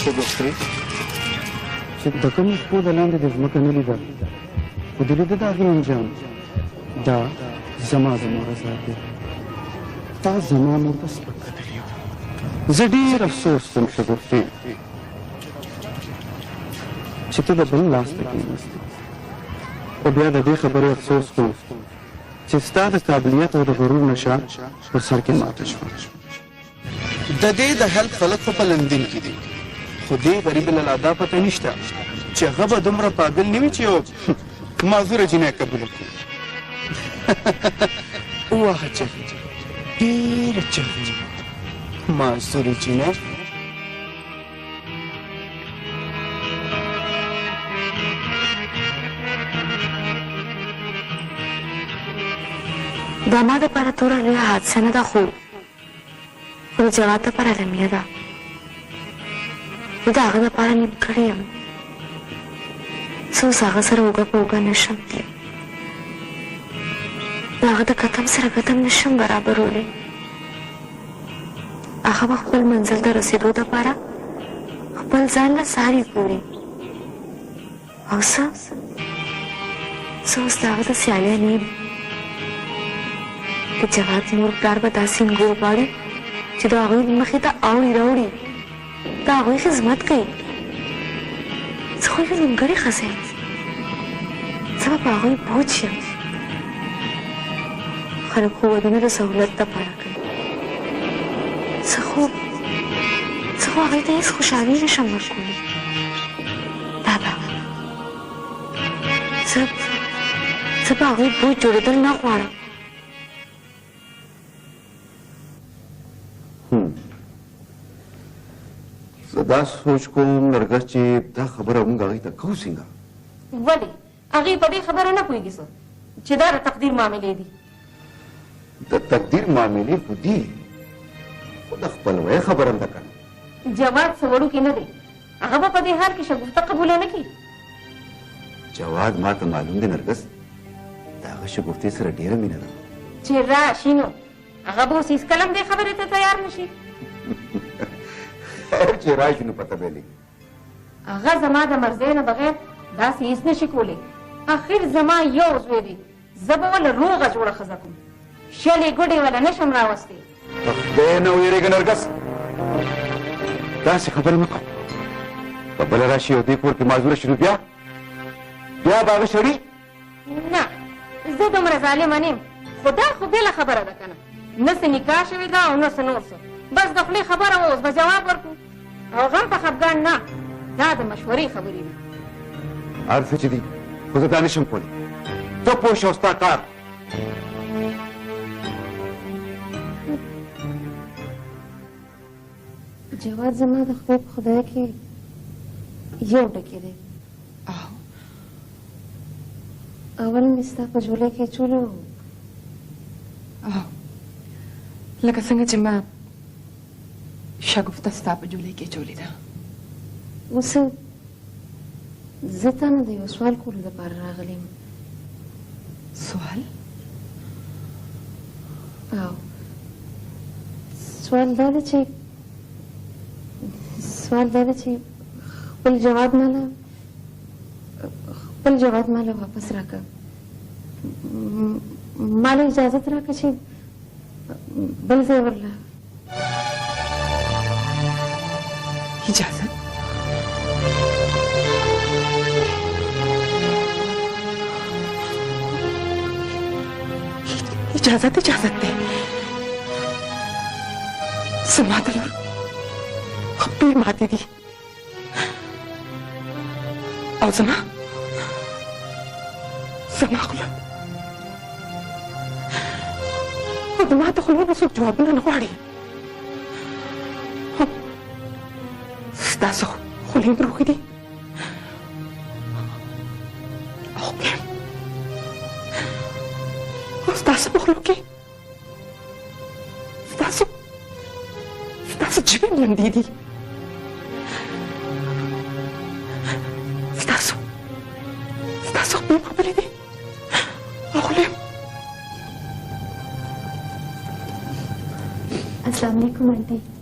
شګوفې چې د کوم شپو د لاندې د ځمکه نه لیده خو د لیده د هغې انجام دا زما رضا دی تا زما مور ته سپک کتلي وو زه ډېر افسوس کوم شګوفې چې ته د بل لاس ته کېناستې خو بیا د دې خبرې افسوس کوم چې ستا د قابلیت او د غرور نشه په سر کې ماته شوه د دې د حل خلک خو په لندن کې دي خو دې غریب الادا پته نشته چې هغه به دومره پاګل نه وي چې یو معذوره جنۍ قبوله کړي ووهه چغې ډېره چغې معذورې جنۍ دا ما دپاره توره لویه حادثه نه ده خو د جواد دپاره لمیه ده زه د هغه دپاره نیم کړې یم زه اوس هغه سره اوږه په اوږه نشم تللی د هغه د قدم سره قدم نشم برابرولی هغه به خپل منزل ته رسېدو دپاره خپل ځان له ساري ګوري او زه اوس د هغه د سیالی نه یم د جواد مور پلار به داسې انګور غواړي چې د هغوی مخې ته اوړي راوړي د هغوی خدمت کوي زه خو یوه نیمګړې ښځه یم زه به په هغوی بوج یم خلک خو ودونه د سهولت دپاره کوي زه خو هغوی ته هېڅ خوشحالي نشم ورکولی دا ده زه په هغوی بوج جوړېدل نه غواړم زه دا سوچ کوم نرګس چې دا خبره موږ هغې ته کوو څنګه ولې هغې په دې خبره نه پوهېږي څه چې دا د تقدیر معاملې دي د تقدیر معاملې خو دي خو د خپلوۍ خبره نه ده که جواد څه وړوکی نه دی هغه به په دې حال کې شګفته قبوله نه کړي جواد ما ته معلوم دی نرګس د هغه شګفتې سره ډېره مینه ده چې راشي نو هغه به اوس هېڅکله هم دې خبرې ته تیار نه شي خیر چې راشي نو پته به لګي هغه زما د مرضۍ نه بغیر داسې هېڅ نه شي کولی اخر زما یو زوی دی زه به وله روغه جوړه ښځه کوم شلې ګوډې وله نه شم راوستې ته خدای نه ویرېږه نرګس داسې خبرې مه کوه که بله راشي او دې کور کې معذوره شي نو بیا به هغه شړي نه زه دومره ظالمه نه یم خو دا خو بېله خبره ده که نه نه څه نکاح شوې ده او نه څه نور څه بس د خولې خبره وه اوس به جواب ورکړو او غم په خفګان نه دا د مشورې خبرې دي هر څه چې دي خو زه دا نشم کولی ته پوه شه او ستا کار جواد زما د خدای په خدای کې یو ټکی دی اول مې ستا په جوله کې اچولی و لکه څنګه چې ما شګفته ستا په جولۍ کې اچولې ده اوس زه تا نه د یو سوال کولو دپاره راغلی یم سوال او سوال دا ده چې خپل جواب ماله واپس راکړه ماله اجازت راکړه چې بل ځای ورله اجازت اجازت دی زما د لور خپې ماتې دي او زما خوله او د ما د خولې نه څوک جوابونه نه غواړي ستاسو خولې بروښې دي او بیا او ستاسو په خولو کې ستاسو جبې لمدې دي ستاسو خپلې خبرې دي او خولې السلام علیکم آنټي